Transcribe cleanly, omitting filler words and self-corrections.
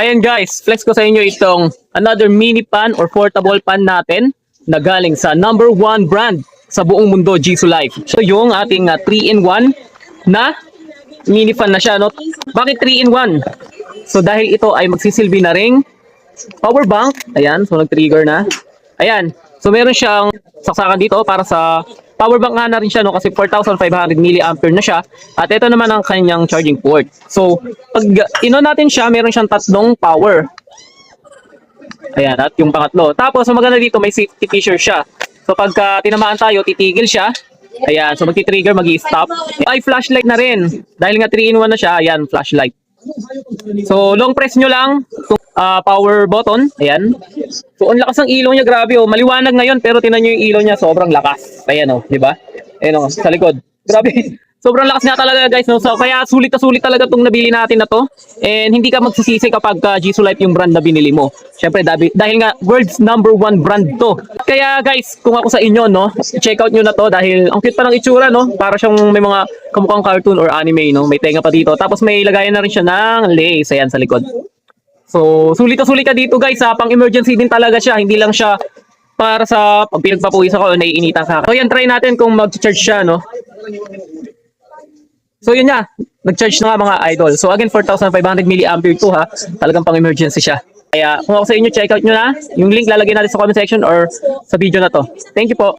Ayan guys, flex ko sa inyo itong another mini pan or portable pan natin na galing sa number 1 brand sa buong mundo, Jisoo Life. So yung ating 3-in-1 na mini fan na siya, no? Bakit 3-in-1? So dahil ito ay magsisilbi na ring power bank. Ayan, so nag-trigger na. Ayan, so meron siyang saksakan dito para sa power bank nga na rin siya, no? Kasi 4,500 mAh na siya. At ito naman ang kanyang charging port. So pag ino natin siya, meron siyang tatlong power. Ayan, at yung pangatlo. Tapos ang maganda dito, may safety feature siya. So pagka tinamaan tayo, titigil siya. Ayan, so magti-trigger, magi-stop. Ay, flashlight na rin. Dahil nga 3-in-1 na siya, ayan, flashlight. So long press nyo lang itong power button. Ayan. So ang lakas ng ilaw niya, grabe oh. Maliwanag ngayon pero tingnan niyo yung ilaw niya, sobrang lakas. Ayan oh, di ba? Ayan oh, sa likod. Grabe. Sobrang lakas niya talaga guys, no? So kaya sulit na sulit talaga tong nabili natin na to. And hindi ka magsisisi kapag Jisoo Life yung brand na binili mo. Syempre dahil nga world's number 1 brand to. Kaya guys, kung ako sa inyo, no, check out nyo na to dahil ang cute pa ng itsura, no? Para siyang may mga kamukhang cartoon or anime, no? May tenga pa dito. Tapos may lagayan na rin siya ng lace, ayan sa likod. So sulit na sulit ka dito guys, ha? Pang emergency din talaga siya, hindi lang siya para sa pag pinagpapuwis ako o naiinitan ka. So yan, try natin kung mag-charge siya, no? So yun nga, nag-charge na nga mga idol. So again, 4,500 mAh to ha. Talagang pang emergency siya. Kaya kung ako sa inyo, check out nyo na. Yung link lalagay natin sa comment section or sa video na to. Thank you po.